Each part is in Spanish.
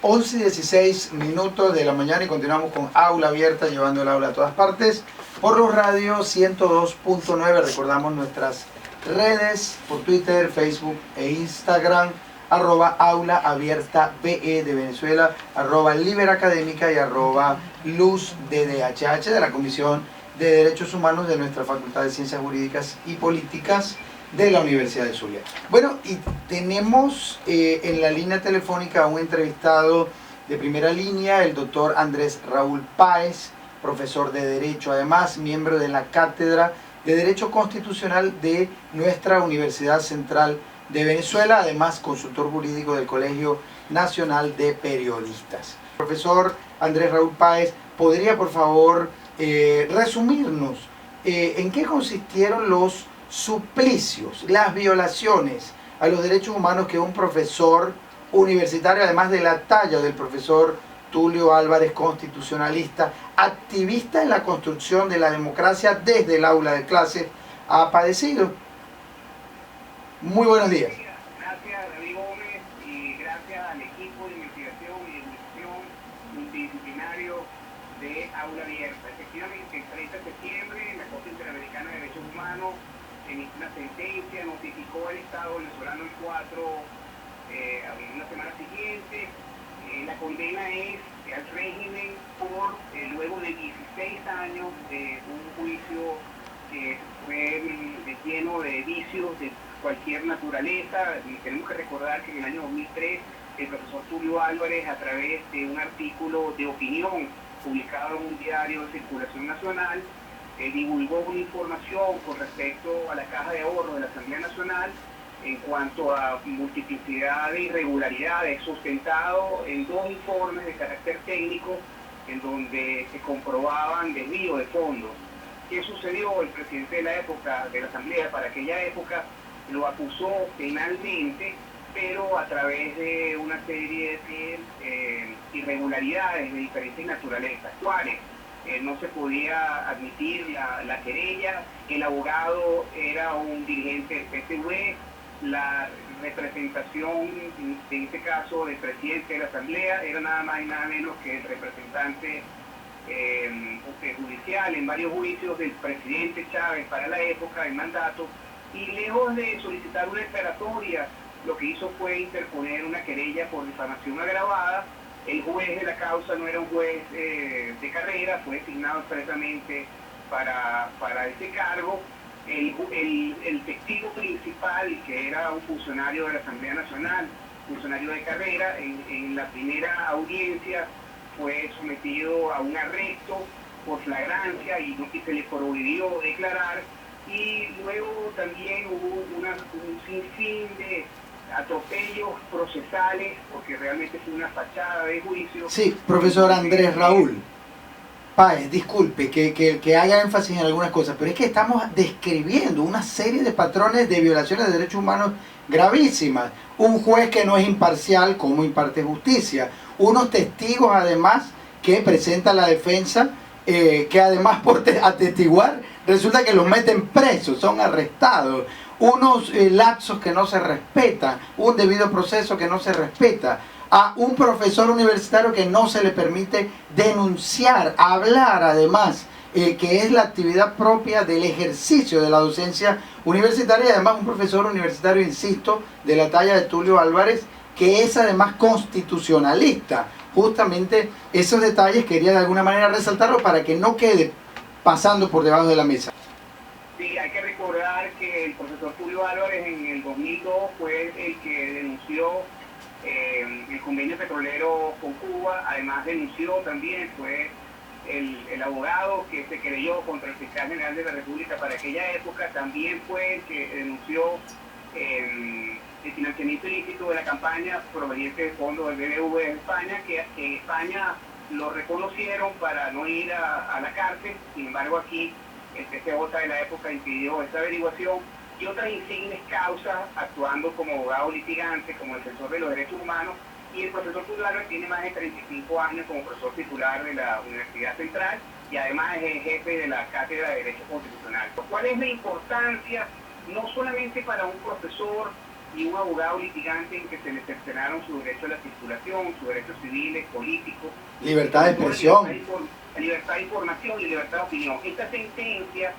11:16 de la mañana y continuamos con Aula Abierta, llevando el aula a todas partes por los radios 102.9. Recordamos nuestras redes por Twitter, Facebook e Instagram, @Aula Abierta BE de Venezuela, @Liberacadémica y @LuzDDHH de la Comisión de Derechos Humanos de nuestra Facultad de Ciencias Jurídicas y Políticas de la Universidad de Zulia. Bueno, y tenemos en la línea telefónica a un entrevistado de primera línea, el doctor Andrés Raúl Páez, profesor de Derecho, además miembro de la Cátedra de Derecho Constitucional de nuestra Universidad Central de Venezuela, además consultor jurídico del Colegio Nacional de Periodistas. Profesor Andrés Raúl Páez, ¿podría por favor resumirnos en qué consistieron los suplicios, las violaciones a los derechos humanos que un profesor universitario, además de la talla del profesor Tulio Álvarez, constitucionalista, activista en la construcción de la democracia desde el aula de clases, ha padecido? Muy buenos días. Gracias, David Gómez, y gracias al equipo de investigación y educación multidisciplinario de Aula Abierta. Efectivamente, el 30 de septiembre, la Corte Interamericana de Derechos Humanos emitió una sentencia, notificó al Estado venezolano el 4, una semana siguiente. La condena es al régimen por luego de 16 años de un juicio que fue lleno de vicios de cualquier naturaleza. Tenemos que recordar que en el año 2003 el profesor Tulio Álvarez, a través de un artículo de opinión publicado en un diario de circulación nacional, divulgó una información con respecto a la caja de ahorro de la Asamblea Nacional en cuanto a multiplicidad de irregularidades, sustentado en 2 informes de carácter técnico en donde se comprobaban desvío de fondos. ¿Qué sucedió? El presidente de la época de la Asamblea, para aquella época, lo acusó penalmente, pero a través de una serie de irregularidades de diferentes naturalezas, cuales no se podía admitir la querella, el abogado era un dirigente del PSV, la representación, en este caso del presidente de la Asamblea, era nada más y nada menos que el representante judicial en varios juicios del presidente Chávez para la época del mandato, y lejos de solicitar una declaratoria, lo que hizo fue interponer una querella por difamación agravada. El juez de la causa no era un juez de carrera, fue designado expresamente para ese cargo. El testigo principal, que era un funcionario de la Asamblea Nacional, funcionario de carrera, en la primera audiencia fue sometido a un arresto por flagrancia y se le prohibió declarar, y luego también hubo un sinfín de atropellos procesales, porque realmente fue una fachada de juicio. Sí, profesor Andrés Raúl Páez, disculpe que haga énfasis en algunas cosas, pero es que estamos describiendo una serie de patrones de violaciones de derechos humanos gravísimas. Un juez que no es imparcial, ¿cómo imparte justicia? Unos testigos, además, que presenta la defensa, que además por atestiguar, resulta que los meten presos, son arrestados. Unos lapsos que no se respetan, un debido proceso que no se respeta, a un profesor universitario que no se le permite denunciar, hablar además, que es la actividad propia del ejercicio de la docencia universitaria, y además un profesor universitario, insisto, de la talla de Tulio Álvarez, que es además constitucionalista. Justamente esos detalles quería de alguna manera resaltarlo para que no quede pasando por debajo de la mesa. Sí, hay que recordar que el profesor Tulio Álvarez en el 2002 fue el que denunció el convenio petrolero con Cuba. Además denunció también, fue el abogado que se querelló contra el fiscal general de la República para aquella época, también fue el que denunció el financiamiento ilícito de la campaña proveniente de fondos del BBV de España, que en España lo reconocieron para no ir a la cárcel. Sin embargo, aquí el TCJ de la época impidió esta averiguación, y otras insignes causas actuando como abogado litigante, como defensor de los derechos humanos. Y el profesor Tulio Álvarez tiene más de 35 años como profesor titular de la Universidad Central, y además es el jefe de la Cátedra de Derecho Constitucional. ¿Cuál es la importancia, no solamente para un profesor y un abogado litigante en que se le cercenaron su derecho a la circulación, sus derechos civiles, políticos, libertad de expresión, libertad de información y libertad de opinión. Esta sentencia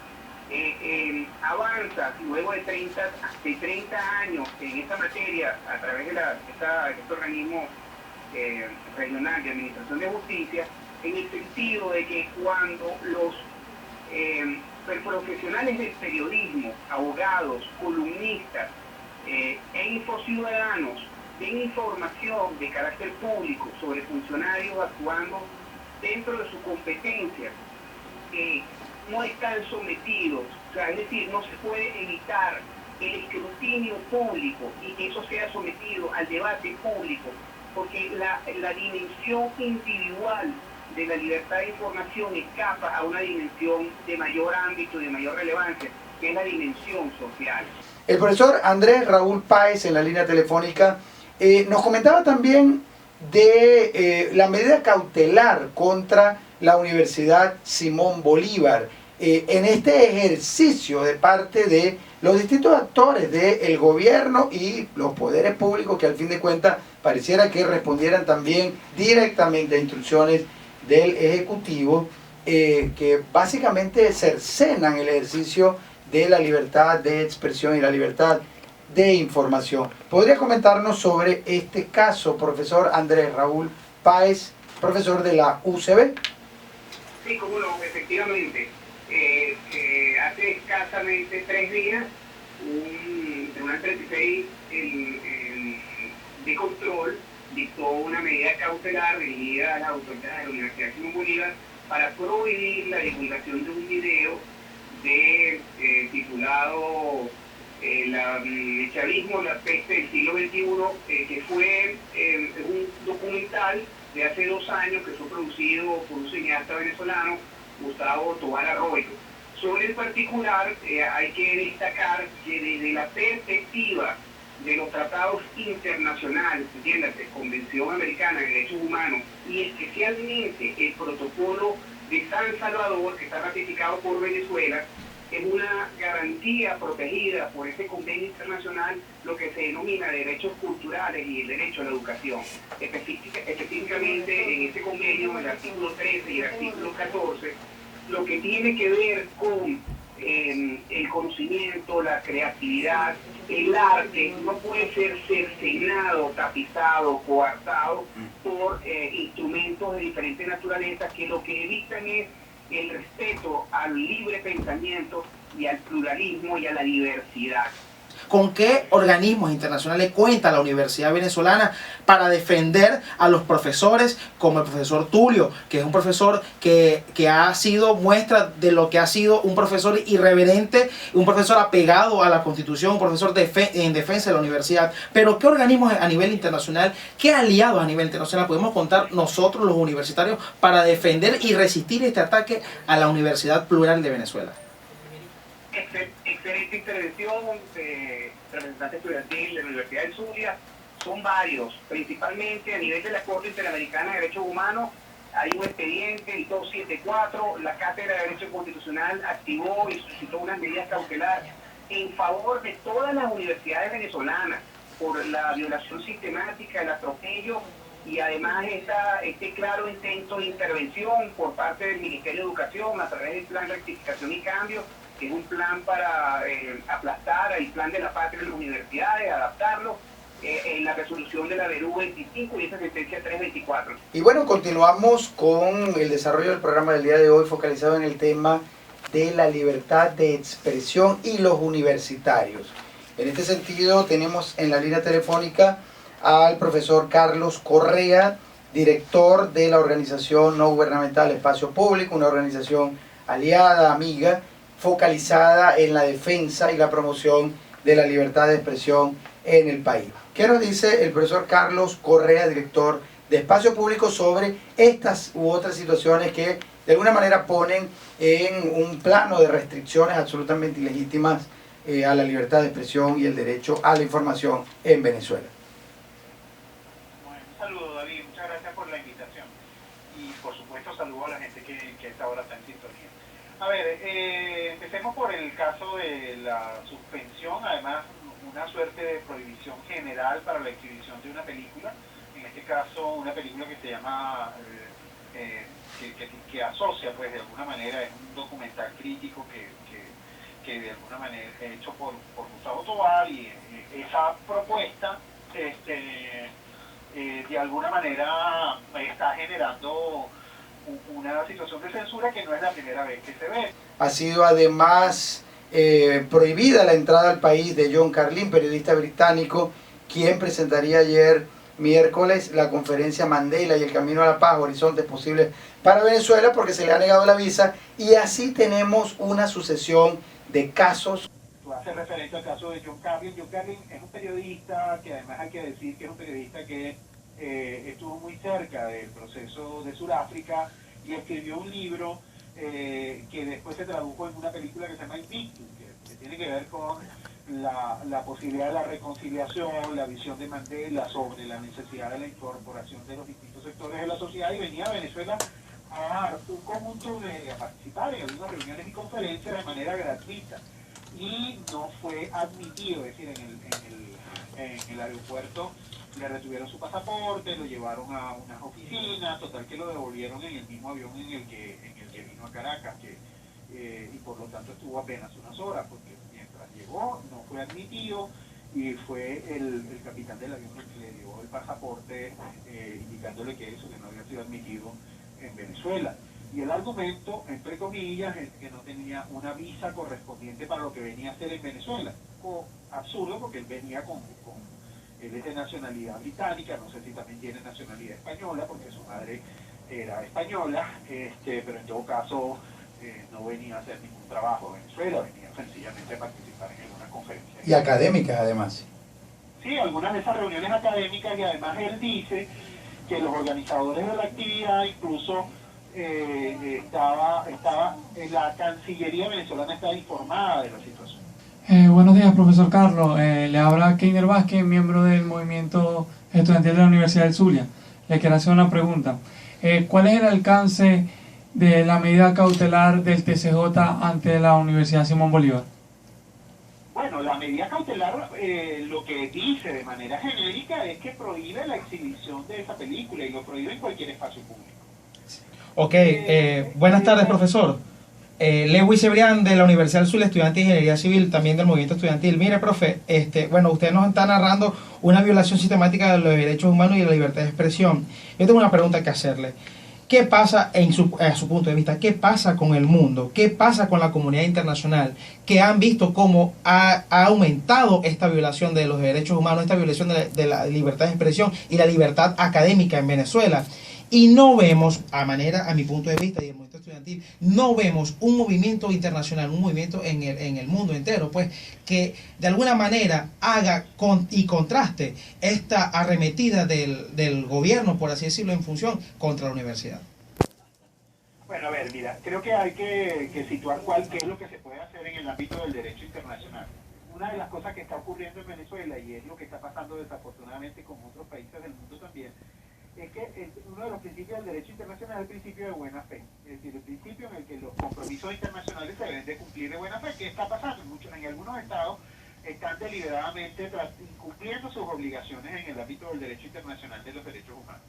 avanza luego de 30 años en esta materia a través de este organismo regional de administración de justicia, en el sentido de que cuando los profesionales del periodismo, abogados, columnistas e infociudadanos den información de carácter público sobre funcionarios actuando dentro de su competencia, no están sometidos, o sea, es decir, no se puede evitar el escrutinio público y que eso sea sometido al debate público, porque la dimensión individual de la libertad de información escapa a una dimensión de mayor ámbito y de mayor relevancia, que es la dimensión social. El profesor Andrés Raúl Páez, en la línea telefónica, nos comentaba también de la medida cautelar contra la Universidad Simón Bolívar, en este ejercicio de parte de los distintos actores del gobierno y los poderes públicos, que al fin de cuentas pareciera que respondieran también directamente a instrucciones del Ejecutivo, que básicamente cercenan el ejercicio de la libertad de expresión y la libertad de información. ¿Podría comentarnos sobre este caso, profesor Andrés Raúl Páez, profesor de la UCB? Sí, cómo no, efectivamente. Hace escasamente 3 días, el Tribunal 36 de control dictó una medida cautelar dirigida a las autoridades de la Universidad Simón Bolívar para prohibir la divulgación de un video titulado el chavismo, la peste del siglo XXI, que fue un documental de hace 2 años que fue producido por un cineasta venezolano, Gustavo Tobar Arroyo. Sobre el particular, hay que destacar que desde la perspectiva de los tratados internacionales, entiéndase, Convención Americana de Derechos Humanos y especialmente el protocolo de San Salvador, que está ratificado por Venezuela, es una garantía protegida por ese convenio internacional, lo que se denomina derechos culturales y el derecho a la educación. Específicamente en ese convenio, el artículo 13 y el artículo 14, lo que tiene que ver con el conocimiento, la creatividad, el arte, no puede ser cercenado, tapizado, coartado por instrumentos de diferente naturaleza que lo que evitan es el respeto al libre pensamiento y al pluralismo y a la diversidad. ¿Con qué organismos internacionales cuenta la Universidad Venezolana para defender a los profesores como el profesor Tulio, que es un profesor que ha sido muestra de lo que ha sido un profesor irreverente, un profesor apegado a la Constitución, un profesor en defensa de la universidad? Pero ¿qué organismos a nivel internacional, qué aliados a nivel internacional podemos contar nosotros los universitarios para defender y resistir este ataque a la Universidad Plural de Venezuela? Excelente intervención, representante estudiantil de la Universidad del Zulia. Son varios, principalmente a nivel de la Corte Interamericana de Derechos Humanos. Hay un expediente, el 274, la Cátedra de Derecho Constitucional activó y solicitó unas medidas cautelares en favor de todas las universidades venezolanas por la violación sistemática, el atropello y además este claro intento de intervención por parte del Ministerio de Educación a través del Plan de Rectificación y Cambio, que es un plan para aplastar el plan de la patria en las universidades, adaptarlo en la resolución de la Verú 25 y esa sentencia 324. Y bueno, continuamos con el desarrollo del programa del día de hoy focalizado en el tema de la libertad de expresión y los universitarios. En este sentido tenemos en la línea telefónica al profesor Carlos Correa, director de la organización no gubernamental Espacio Público, una organización aliada, amiga, focalizada en la defensa y la promoción de la libertad de expresión en el país. ¿Qué nos dice el profesor Carlos Correa, director de Espacio Público, sobre estas u otras situaciones que de alguna manera ponen en un plano de restricciones absolutamente ilegítimas a la libertad de expresión y el derecho a la información en Venezuela? Bueno, un saludo, David, muchas gracias por la invitación y por supuesto saludo a la gente que a esta hora está en sintonía. A ver, empecemos por el caso de la suspensión, además una suerte de prohibición general para la exhibición de una película, en este caso una película que se llama, que asocia pues de alguna manera, es un documental crítico que de alguna manera es hecho por Gustavo Tobal, y esa propuesta de alguna manera está generando una situación de censura que no es la primera vez que se ve. Ha sido además prohibida la entrada al país de John Carlin, periodista británico, quien presentaría ayer miércoles la conferencia Mandela y el camino a la paz, horizontes posibles para Venezuela, porque se le ha negado la visa, y así tenemos una sucesión de casos. Tú haces referencia al caso de John Carlin. John Carlin es un periodista que además hay que decir que es un periodista que estuvo muy cerca del proceso de Sudáfrica y escribió un libro que después se tradujo en una película que se llama Invictus, que tiene que ver con la posibilidad de la reconciliación, la visión de Mandela sobre la necesidad de la incorporación de los distintos sectores de la sociedad, y venía a Venezuela a dar un conjunto a participar en algunas reuniones y conferencias de manera gratuita, y no fue admitido, es decir, en el aeropuerto le retuvieron su pasaporte, lo llevaron a unas oficinas, total que lo devolvieron en el mismo avión en el que vino a Caracas, y por lo tanto estuvo apenas unas horas, porque mientras llegó no fue admitido, y fue el capitán del avión el que le dio el pasaporte indicándole que no había sido admitido en Venezuela. Y el argumento, entre comillas, es que no tenía una visa correspondiente para lo que venía a hacer en Venezuela. Absurdo, porque él venía él es de nacionalidad británica, no sé si también tiene nacionalidad española, porque su madre era española, pero en todo caso no venía a hacer ningún trabajo en Venezuela, venía sencillamente a participar en alguna conferencia. Y académicas además. Sí, algunas de esas reuniones académicas, y además él dice que los organizadores de la actividad, incluso la Cancillería venezolana estaba informada de la situación. Buenos días, profesor Carlos. Le habla Keiner Vázquez, miembro del movimiento estudiantil de la Universidad del Zulia. Le quiero hacer una pregunta. ¿Cuál es el alcance de la medida cautelar del TCJ ante la Universidad Simón Bolívar? Bueno, la medida cautelar lo que dice de manera genérica es que prohíbe la exhibición de esa película, y lo prohíbe en cualquier espacio público. Ok, buenas tardes, profesor. Lewis Cebrián de la Universidad del Sur, estudiante de Ingeniería Civil, también del movimiento estudiantil. Mire, profe, bueno, usted nos está narrando una violación sistemática de los derechos humanos y de la libertad de expresión. Yo tengo una pregunta que hacerle. ¿Qué pasa, a su punto de vista, qué pasa con el mundo? ¿Qué pasa con la comunidad internacional que han visto cómo ha aumentado esta violación de los derechos humanos, esta violación de la libertad de expresión y la libertad académica en Venezuela? Y no vemos, a mi punto de vista y el movimiento estudiantil, no vemos un movimiento internacional, un movimiento en el mundo entero, pues, que de alguna manera haga y contraste esta arremetida del gobierno, por así decirlo, en función contra la universidad. Bueno, a ver, mira, creo que hay que situar qué es lo que se puede hacer en el ámbito del derecho internacional. Una de las cosas que está ocurriendo en Venezuela, y es lo que está pasando desafortunadamente con otros países del mundo también, es que uno de los principios del derecho internacional es el principio de buena fe, es decir, el principio en el que los compromisos internacionales se deben de cumplir de buena fe. ¿Qué está pasando? En algunos estados están deliberadamente incumpliendo sus obligaciones en el ámbito del derecho internacional de los derechos humanos.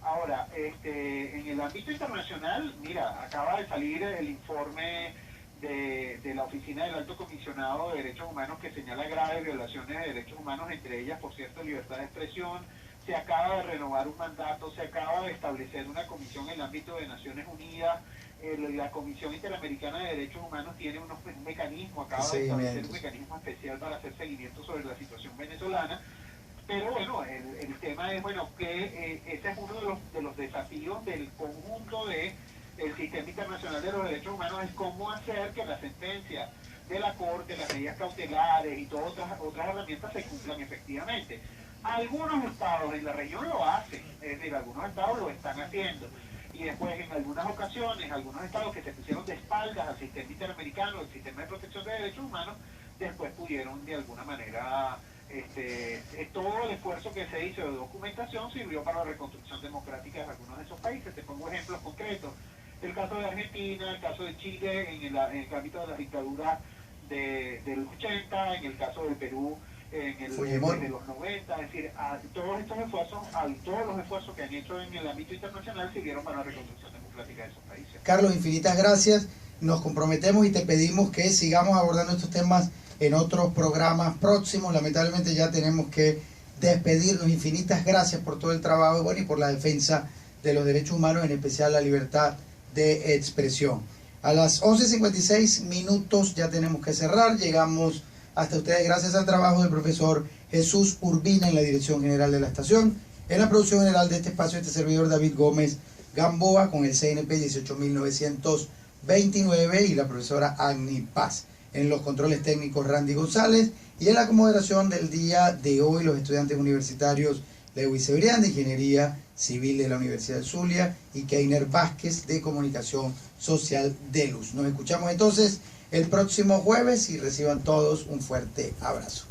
Ahora, en el ámbito internacional, mira, acaba de salir el informe de la Oficina del Alto Comisionado de Derechos Humanos, que señala graves violaciones de derechos humanos, entre ellas, por cierto, libertad de expresión. Se acaba de renovar un mandato, se acaba de establecer una comisión en el ámbito de Naciones Unidas. La Comisión Interamericana de Derechos Humanos tiene un mecanismo, acaba de establecer un mecanismo especial para hacer seguimiento sobre la situación venezolana. Pero bueno, el tema es, bueno, que ese es uno de los desafíos del conjunto del sistema internacional de los derechos humanos, es cómo hacer que la sentencia de la Corte, las medidas cautelares y todas otras herramientas se cumplan efectivamente. Algunos estados en la región lo hacen, es decir, algunos estados lo están haciendo, y después en algunas ocasiones, algunos estados que se pusieron de espaldas al sistema interamericano, al sistema de protección de derechos humanos, después pudieron de alguna manera, todo el esfuerzo que se hizo de documentación sirvió para la reconstrucción democrática de algunos de esos países. Te pongo ejemplos concretos: el caso de Argentina, el caso de Chile en el ámbito de la dictadura de los 80, en el caso del Perú, Fujimori. desde los 90, es decir, todos los esfuerzos que han hecho en el ámbito internacional sirvieron para la reconstrucción democrática de esos países. Carlos, infinitas gracias. Nos comprometemos y te pedimos que sigamos abordando estos temas en otros programas próximos. Lamentablemente ya tenemos que despedirnos. Infinitas gracias por todo el trabajo, bueno, y por la defensa de los derechos humanos, en especial la libertad de expresión. A las 11:56 ya tenemos que cerrar. Llegamos hasta ustedes gracias al trabajo del profesor Jesús Urbina en la dirección general de la estación, en la producción general de este espacio, este servidor David Gómez Gamboa, con el CNP 18929 y la profesora Agni Paz. En los controles técnicos Randy González, y en la moderación del día de hoy los estudiantes universitarios Lewis Cebrián de Ingeniería Civil de la Universidad del Zulia y Keiner Vázquez de Comunicación Social de Luz. Nos escuchamos entonces el próximo jueves y reciban todos un fuerte abrazo.